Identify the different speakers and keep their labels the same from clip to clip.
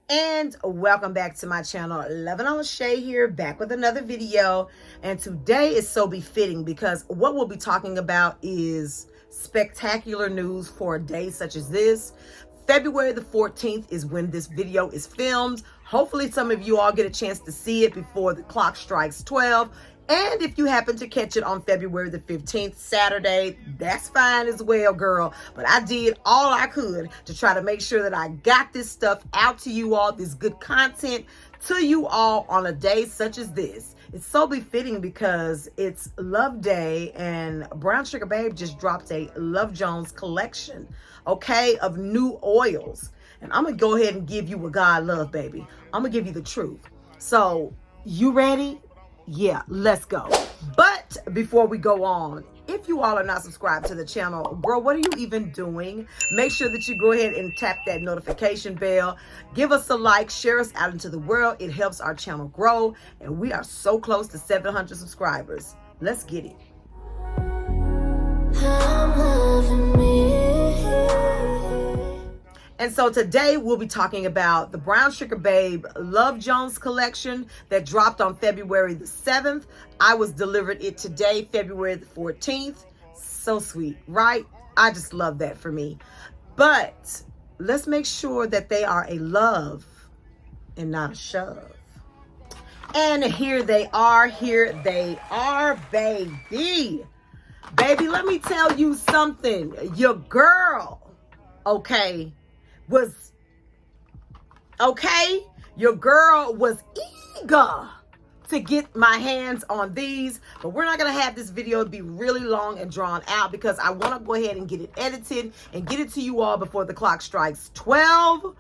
Speaker 1: And welcome back to my channel. Luv N Lashae here, back with another video. And today is so befitting because what we'll be talking about is spectacular news for a day such as this. February the 14th is when this video is filmed. Hopefully some of you all get a chance to see it before the clock strikes 12. And if you happen to catch it on February the 15th, Saturday, that's fine as well, girl. But I did all I could to try to make sure that I got this stuff out to you all, this good content to you all on a day such as this. It's so befitting because it's Love Day and Brown Sugar Babe just dropped a Love Jones collection, okay, of new oils. And I'm going to go ahead and give you what God love, baby. I'm going to give you the truth. So, you ready? Yeah, let's go. But before we go on, if you all are not subscribed to the channel, girl, what are you even doing? Make sure that you go ahead and tap that notification bell. Give us a like, share us out into the world. It helps our channel grow, and we are so close to 700 subscribers. Let's get it. And so today we'll be talking about the Brown Sugar Babe Love Jones collection that dropped on February the 7th. I was delivered it today, February the 14th. So sweet, right? I just love that for me. But let's make sure that they are a love and not a shove. And here they are, baby. Baby, let me tell you something. Your girl, okay, your girl was eager to get my hands on these, but we're not going to have this video be really long and drawn out because I want to go ahead and get it edited and get it to you all before the clock strikes 12,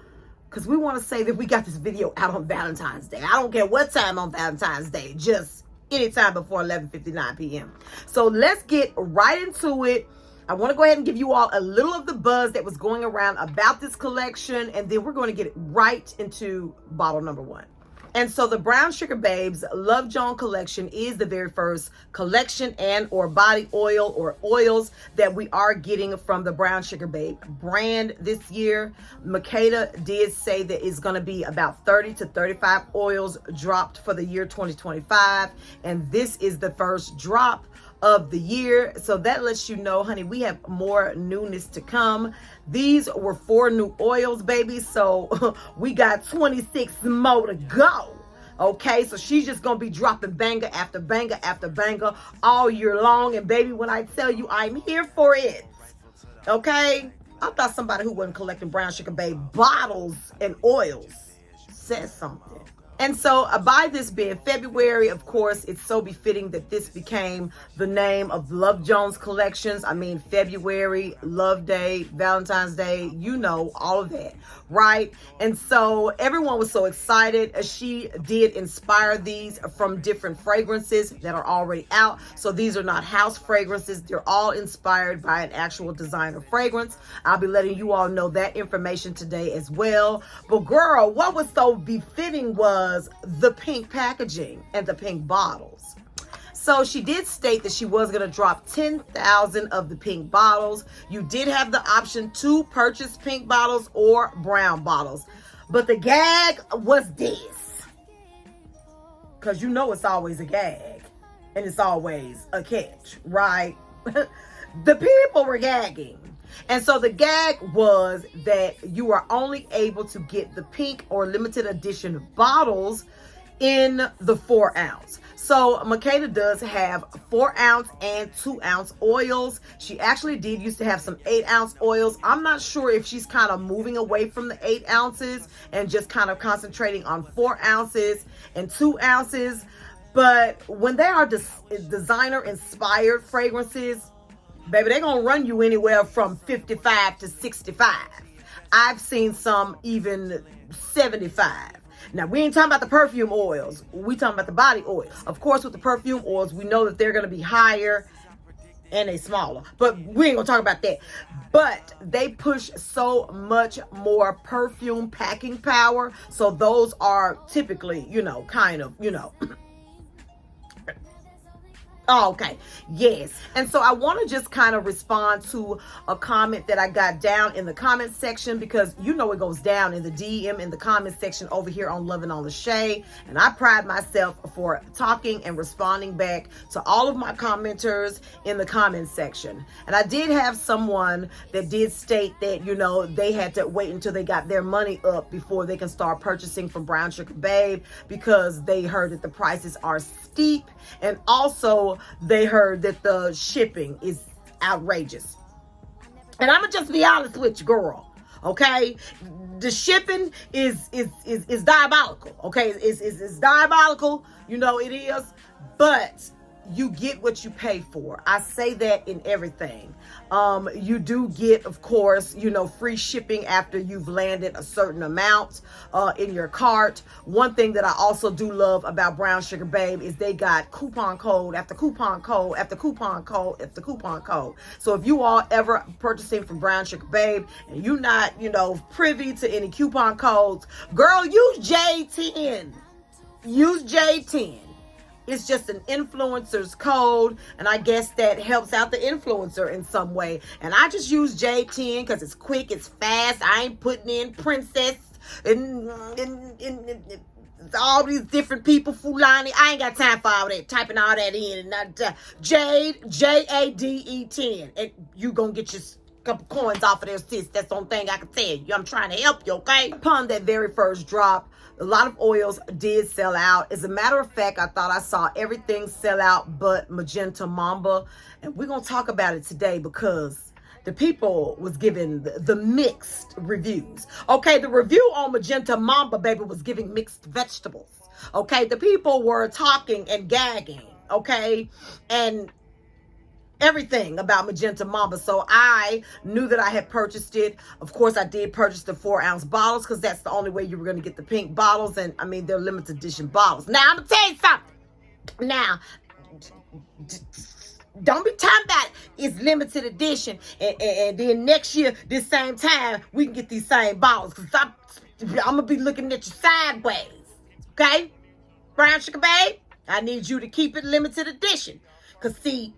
Speaker 1: because we want to say that we got this video out on Valentine's Day. I don't care what time on Valentine's Day, just anytime before 11:59 p.m. So let's get right into it. I want to go ahead and give you all a little of the buzz that was going around about this collection, and then we're going to get right into bottle number one. And so the Brown Sugar Babes Love Jones collection is the very first collection and or body oil or oils that we are getting from the Brown Sugar Babe brand this year. Makeda did say that it's going to be about 30 to 35 oils dropped for the year 2025, and this is the first drop of the year. So that lets you know, honey, we have more newness to come. These were 4 new oils, baby. So we got 26 more to go. Okay, so she's just gonna be dropping banger after banger after banger all year long. And baby, when I tell you I'm here for it, okay, I thought somebody who wasn't collecting Brown Sugar Babe bottles and oils said something. And so by this being February, of course, it's so befitting that this became the name of Love Jones collections. I mean, February, Love Day, Valentine's Day, you know, all of that, right? And so everyone was so excited. She did inspire these from different fragrances that are already out. So these are not house fragrances. They're all inspired by an actual designer fragrance. I'll be letting you all know that information today as well. But girl, what was so befitting was the pink packaging and the pink bottles. So she did state that she was going to drop 10,000 of the pink bottles. You did have the option to purchase pink bottles or brown bottles, but the gag was this, because you know it's always a gag and it's always a catch, right? The people were gagging. And so the gag was that you are only able to get the pink or limited edition bottles in the 4 ounce. So Makeda does have 4 ounce and 2 ounce oils. She actually did used to have some 8 ounce oils. I'm not sure if she's kind of moving away from the 8 ounces and just kind of concentrating on 4 ounces and 2 ounces. But when they are designer inspired fragrances, baby, they're going to run you anywhere from 55 to 65. I've seen some even 75. Now, we ain't talking about the perfume oils. We talking about the body oils. Of course, with the perfume oils, we know that they're going to be higher and they smaller. But we ain't going to talk about that. But they push so much more perfume packing power. So those are typically, you know, kind of, you know, Oh, okay. Yes. And so I want to just kind of respond to a comment that I got down in the comment section, because you know it goes down in the DM in the comment section over here on Luv N on Lashae. And I pride myself for talking and responding back to all of my commenters in the comment section. And I did have someone that did state that, you know, they had to wait until they got their money up before they can start purchasing from Brown Sugar Babe, because they heard that the prices are steep, and also they heard that the shipping is outrageous. And I'm gonna just be honest with you, girl. Okay, the shipping is diabolical. Okay, it's diabolical. You know it is, but you get what you pay for. I say that in everything. You do get, of course, you know, free shipping after you've landed a certain amount in your cart. One thing that I also do love about Brown Sugar Babe is they got coupon code after coupon code after coupon code after coupon code. So if you all ever purchasing from Brown Sugar Babe and you're not, you know, privy to any coupon codes, girl, use J10. Use J10. It's just an influencer's code, and I guess that helps out the influencer in some way. And I just use J10 because it's quick, it's fast. I ain't putting in princess and all these different people, Fulani. I ain't got time for all that, typing all that in. And not, Jade, Jade 10. And you gonna get your couple coins off of there, sis. That's the only thing I can tell you. I'm trying to help you, okay? Upon that very first drop, a lot of oils did sell out. As a matter of fact, I thought I saw everything sell out but Magenta Mamba. And we're going to talk about it today because the people was giving the mixed reviews. Okay, the review on Magenta Mamba, baby, was giving mixed vegetables. Okay, the people were talking and gagging. Okay, and everything about Magenta Mamba. So I knew that I had purchased it. Of course, I did purchase the 4-ounce bottles because that's the only way you were going to get the pink bottles. And I mean, they're limited edition bottles. Now, I'm going to tell you something. Now, don't be talking about it's limited edition. And then next year, this same time, we can get these same bottles. Because I'm going to be looking at you sideways. Okay? Brown Sugar Babe, I need you to keep it limited edition. Because see,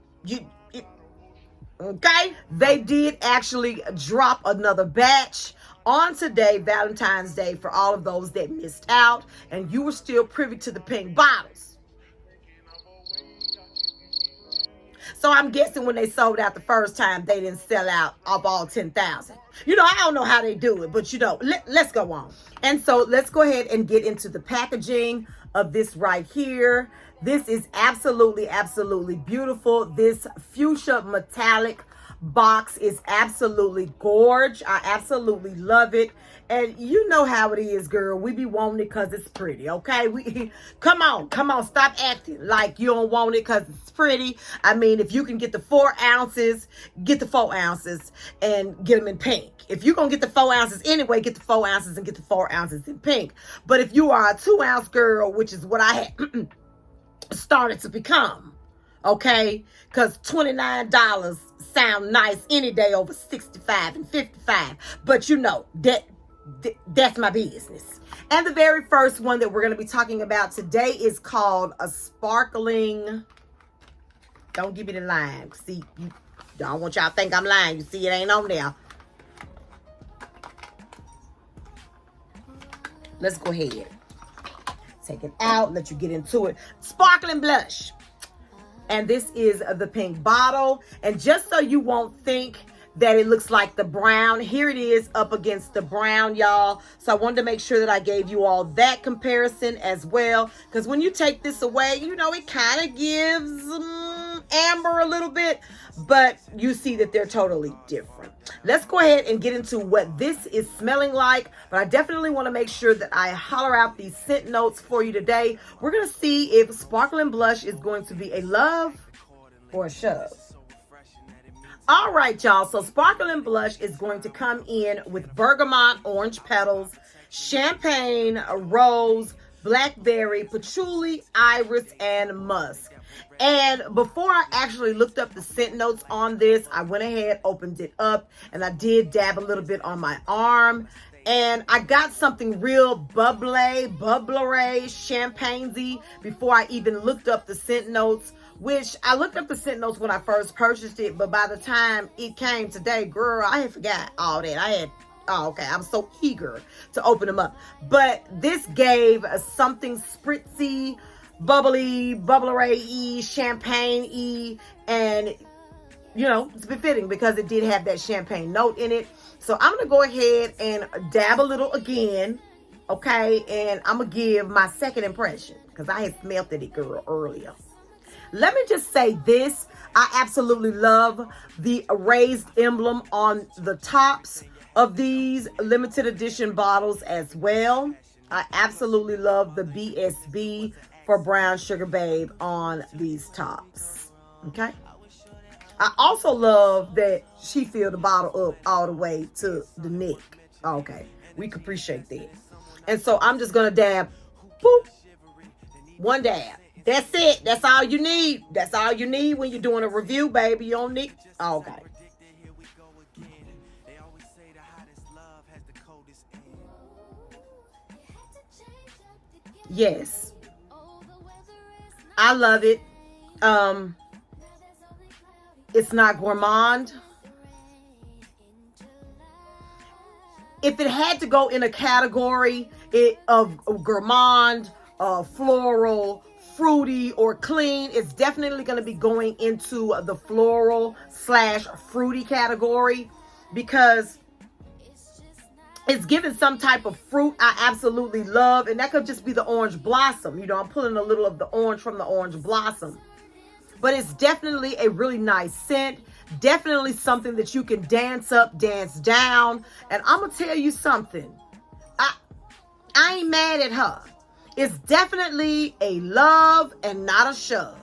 Speaker 1: okay, they did actually drop another batch on today, Valentine's Day, for all of those that missed out and you were still privy to the pink bottles. So I'm guessing when they sold out the first time, they didn't sell out of all 10,000. You know, I don't know how they do it, but you know, let's go on. And so let's go ahead and get into the packaging of this right here. This is absolutely, absolutely beautiful. This fuchsia metallic box is absolutely gorgeous. I absolutely love it. And you know how it is, girl. We be wanting it because it's pretty, okay? Come on. Stop acting like you don't want it because it's pretty. I mean, if you can get the 4 ounces, get the 4 ounces and get them in pink. If you're going to get the 4 ounces anyway, get the 4 ounces and get the 4 ounces in pink. But if you are a 2-ounce girl, which is what I had started to become, okay, because $29 sound nice any day over 65 and 55, but you know that's my business. And the very first one that we're going to be talking about today is called a sparkling. Don't give me the line. See, you don't want y'all to think I'm lying. You see, it ain't on there. Let's go ahead. Take it out, let you get into it. Sparkling blush. And this is the pink bottle. And just so you won't think that it looks like the brown, here it is up against the brown, y'all. So I wanted to make sure that I gave you all that comparison as well. Because when you take this away, you know, it kind of gives amber a little bit. But you see that they're totally different. Let's go ahead and get into what this is smelling like. But I definitely want to make sure that I holler out these scent notes for you today. We're going to see if Sparkling Blush is going to be a love or a shove. All right, y'all. So Sparkling Blush is going to come in with bergamot, orange petals, champagne, rose, blackberry, patchouli, iris, and musk. And before I actually looked up the scent notes on this, I went ahead, opened it up, and I did dab a little bit on my arm. And I got something real bubbly, champagne-y before I even looked up the scent notes. which I looked up the scent notes when I first purchased it, but by the time it came today, girl, I had forgot all that. Oh, okay, I'm so eager to open them up. But this gave something spritzy, bubbly, bubbleray-y, champagne-y, and, you know, it's befitting because it did have that champagne note in it. So I'm going to go ahead and dab a little again, okay? And I'm going to give my second impression because I had smelled it, girl, earlier. Let me just say this. I absolutely love the raised emblem on the tops of these limited edition bottles as well. I absolutely love the BSB for Brown Sugar Babe on these tops, okay? I also love that she filled the bottle up all the way to the neck. Okay, we can appreciate that. And so I'm just gonna dab, boop, one dab. That's it. That's all you need. That's all you need when you're doing a review, baby. You don't need, okay. Yes, I love it. It's not gourmand. If it had to go in a category of gourmand, floral, fruity, or clean, it's definitely going to be going into the floral / fruity category because it's giving some type of fruit I absolutely love. And that could just be the orange blossom. You know, I'm pulling a little of the orange from the orange blossom. But it's definitely a really nice scent. Definitely something that you can dance up, dance down. And I'm going to tell you something. I ain't mad at her. It's definitely a love and not a shove.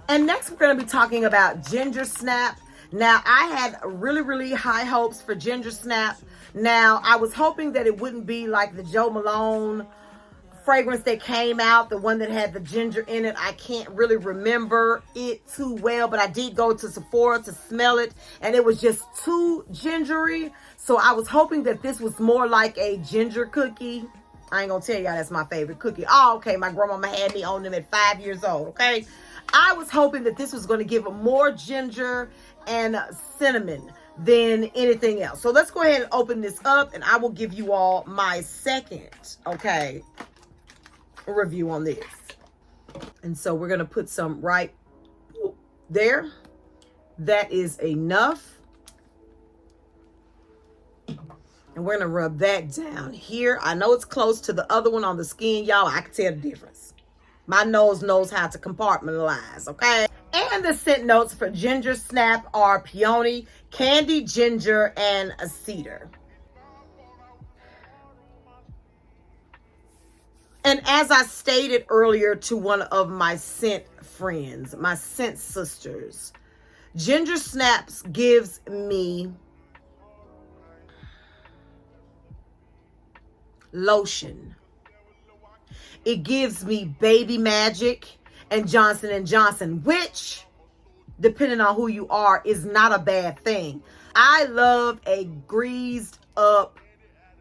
Speaker 1: And next we're going to be talking about Ginger Snap. Now, I had really, really high hopes for Ginger Snap. Now, I was hoping that it wouldn't be like the Joe Malone fragrance that came out, the one that had the ginger in it. I can't really remember it too well, but I did go to Sephora to smell it, and it was just too gingery. So I was hoping that this was more like a ginger cookie. I ain't gonna tell y'all that's my favorite cookie. Oh, okay, my grandmama had me on them at 5 years old, okay? I was hoping that this was gonna give them more ginger and cinnamon than anything else. So let's go ahead and open this up, and I will give you all my second, okay, review on this. And so we're going to put some right there. That is enough. And we're going to rub that down here. I know it's close to the other one on the skin, y'all. I can tell the difference. My nose knows how to compartmentalize, okay? And the scent notes for Ginger Snap are peony, candy ginger, and a cedar. And as I stated earlier to one of my scent friends, my scent sisters, Ginger Snaps gives me lotion. It gives me Baby Magic and Johnson & Johnson, which, depending on who you are, is not a bad thing. I love a greased up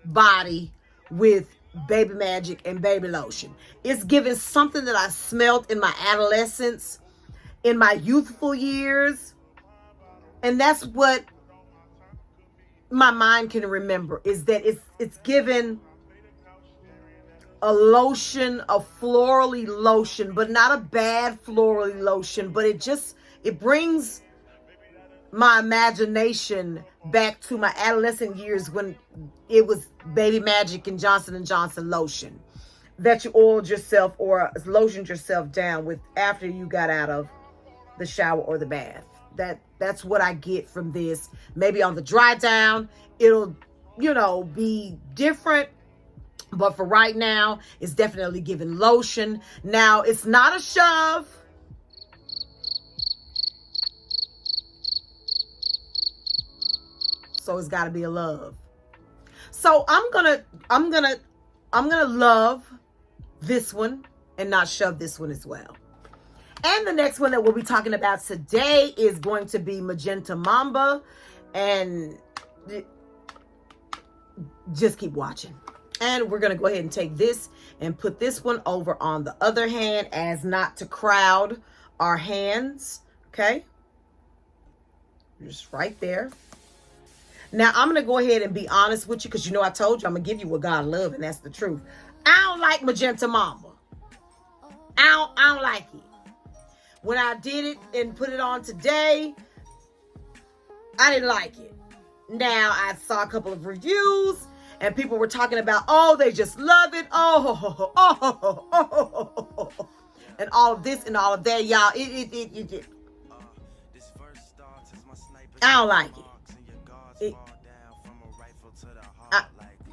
Speaker 1: body with Baby Magic and baby lotion. It's giving something that I smelled in my adolescence, in my youthful years. And that's what my mind can remember, is that it's given a lotion, a florally lotion, but not a bad florally lotion, but it brings my imagination back to my adolescent years when it was Baby Magic and Johnson & Johnson lotion that you oiled yourself or lotioned yourself down with after you got out of the shower or the bath. That's what I get from this. Maybe on the dry down, it'll, be different. But for right now, it's definitely giving lotion. Now, it's not a shove. So it's got to be a love. So I'm gonna love this one and not shove this one as well. And the next one that we'll be talking about today is going to be Magenta Mamba, and just keep watching. And we're going to go ahead and take this and put this one over on the other hand as not to crowd our hands, okay? Just right there. Now, I'm going to go ahead and be honest with you because you know I told you I'm going to give you what God loves, and that's the truth. I don't like Magenta Mamba. I don't like it. When I did it and put it on today, I didn't like it. Now, I saw a couple of reviews, and people were talking about, oh, they just love it. And all of this and all of that, y'all. I don't like it.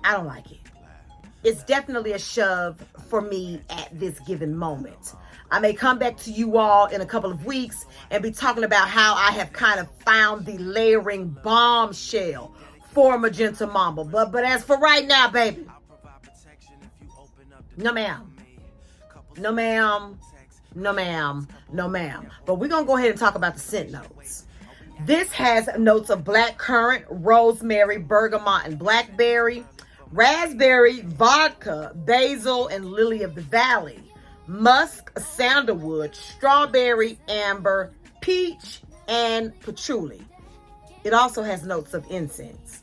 Speaker 1: I don't like it. It's definitely a shove for me at this given moment. I may come back to you all in a couple of weeks and be talking about how I have kind of found the layering bombshell for Magenta Mamba. But as for right now, baby, no ma'am. No ma'am. No ma'am. No ma'am. But we're going to go ahead and talk about the scent notes. This has notes of blackcurrant, rosemary, bergamot, and blackberry, raspberry, vodka, basil, and lily of the valley, musk, sandalwood, strawberry, amber, peach, and patchouli. It also has notes of incense.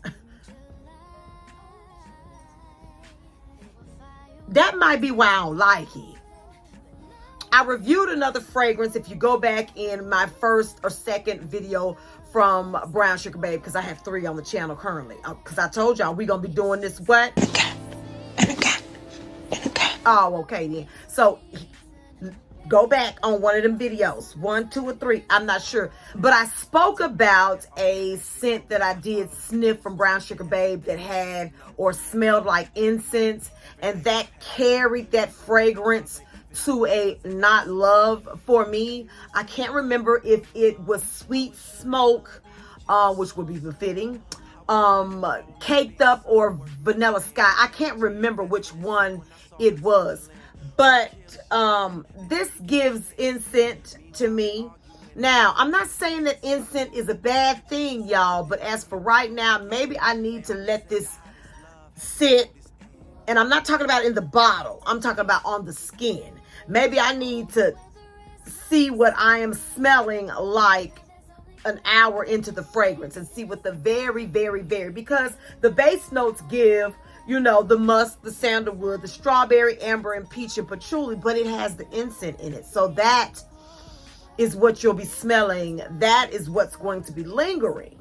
Speaker 1: That might be why I don't like it. I reviewed another fragrance if you go back in my first or second video from Brown Sugar Babe, because I have 3 on the channel currently. Because I told y'all we're going to be doing this what? Oh, okay then. So go back on one of them videos. 1, 2, or 3. I'm not sure. But I spoke about a scent that I did sniff from Brown Sugar Babe that had or smelled like incense. And that carried that fragrance to a not love for me. I can't remember if it was Sweet Smoke, which would be befitting, Caked Up, or Vanilla Sky. I can't remember which one it was, but this gives incense to me. Now, I'm not saying that incense is a bad thing, y'all, but as for right now, maybe I need to let this sit. And I'm not talking about in the bottle. I'm talking about on the skin. Maybe I need to see what I am smelling like an hour into the fragrance and see what the very, because the base notes give, you know, the musk, the sandalwood, the strawberry, amber, and peach, and patchouli, but it has the incense in it. So that is what you'll be smelling. That is what's going to be lingering.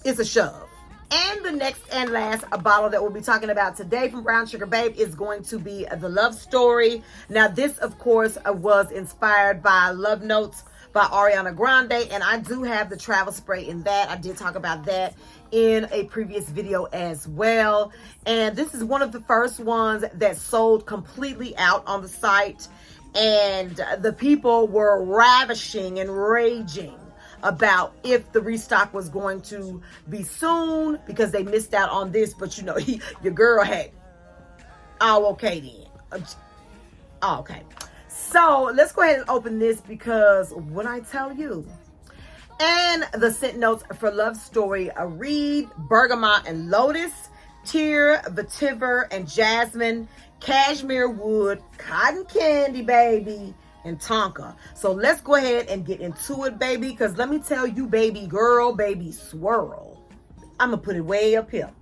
Speaker 1: It's a shove. And the next and last bottle that we'll be talking about today from Brown Sugar Babe is going to be the Love Story. Now, this, of course, was inspired by Love Notes by Ariana Grande. And I do have the travel spray in that. I did talk about that in a previous video as well. And this is one of the first ones that sold completely out on the site. And the people were ravishing and raging about if the restock was going to be soon because they missed out on this. But you know, your girl had, oh, okay then. Oh, okay. So let's go ahead and open this because when I tell you, and the scent notes for Love Story, reed, bergamot, and lotus, tear, vetiver, and jasmine, cashmere wood, cotton candy, baby, and tonka. So let's go ahead and get into it, baby, because let me tell you, baby girl, baby swirl, I'm gonna put it way up here.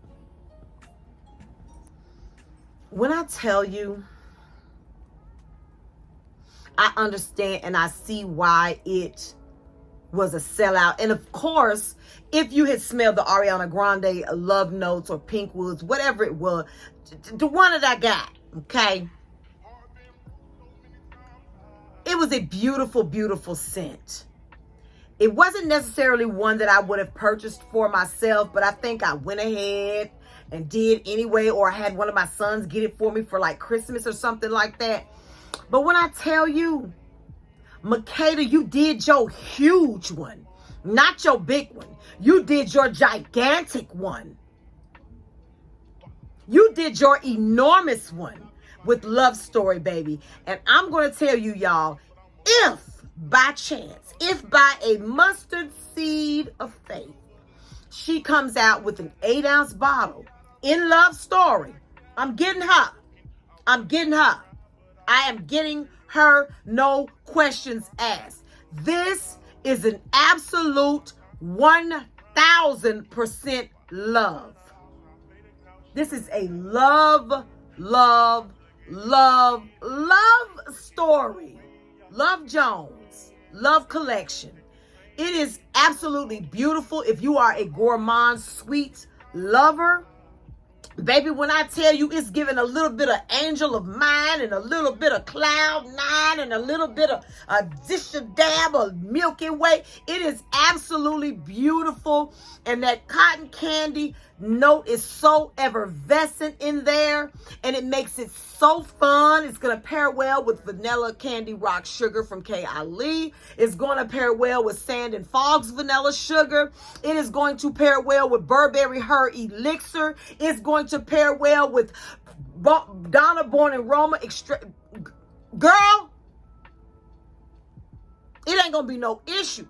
Speaker 1: When I tell you, I understand and I see why it was a sellout. And of course, if you had smelled the Ariana Grande Love Notes or Pink Woods, whatever it was, the one that I got, okay, it was a beautiful, beautiful scent. It wasn't necessarily one that I would have purchased for myself, but I think I went ahead and did anyway, or I had one of my sons get it for me for like Christmas or something like that. But when I tell you, Makeda, you did your huge one, not your big one. You did your gigantic one. You did your enormous one with Love Story, baby. And I'm going to tell you, y'all, if by chance, if by a mustard seed of faith, she comes out with an 8-ounce bottle in Love Story, I'm getting her. I'm getting her. I am getting her no questions asked. This is an absolute 1000% love. This is a love story. Love Jones, love collection. It is absolutely beautiful. If you are a gourmand sweet lover, baby, when I tell you it's giving a little bit of Angel of Mine and a little bit of Cloud Nine and a little bit of a dish of dab of Milky Way, it is absolutely beautiful. And that cotton candy note is so effervescent in there, and it makes it so fun. It's going to pair well with Vanilla Candy Rock Sugar from K. Ali. It's going to pair well with Sand and Fog's Vanilla Sugar. It is going to pair well with Burberry Her Elixir. It's going to pair well with Donna Born and Roma Girl, it ain't going to be no issues.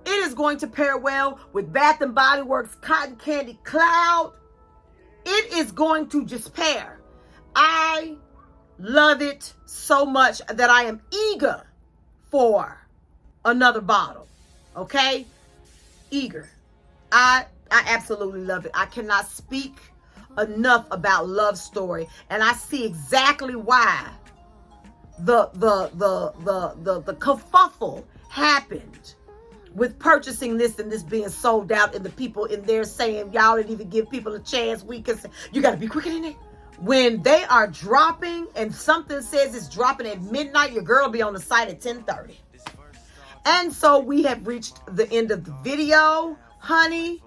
Speaker 1: It is going to pair well with Bath & Body Works Cotton Candy Cloud. It is going to just pair. I love it so much that I am eager for another bottle. Okay? Eager. I absolutely love it. I cannot speak enough about Love Story, and I see exactly why the kerfuffle happened with purchasing this and this being sold out, and the people in there saying y'all didn't even give people a chance. You got to be quicker than that. When they are dropping and something says it's dropping at midnight, your girl be on the site at 10:30. And so we have reached the end of the video, honey,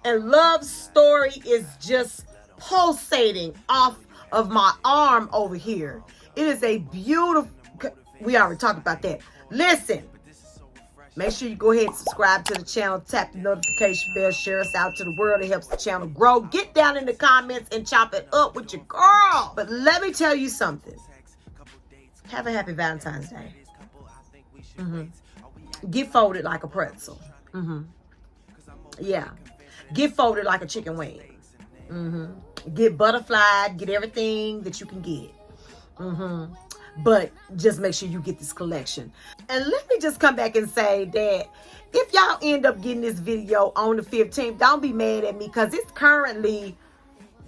Speaker 1: and Love Story is just pulsating off of my arm over here. It is a beautiful, we already talked about that. Listen, make sure you go ahead and subscribe to the channel, tap the notification bell, share us out to the world. It helps the channel grow. Get down in the comments and chop it up with your girl. But let me tell you something. Have a happy Valentine's Day. Get folded like a pretzel. Yeah. Get folded like a chicken wing. Get butterflied. Get everything that you can get. But just make sure you get this collection. And let me just come back and say that if y'all end up getting this video on the 15th, don't be mad at me, because it's currently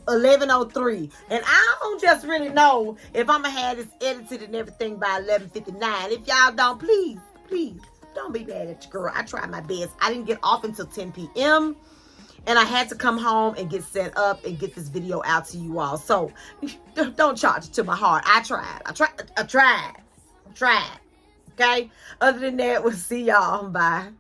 Speaker 1: 11:03, and I don't just really know if I'm gonna have this edited and everything by 11:59. If y'all don't, please don't be mad at your girl. I tried my best. I didn't get off until 10 p.m. and I had to come home and get set up and get this video out to you all. So don't charge it to my heart. I tried. Okay? Other than that, we'll see y'all. Bye.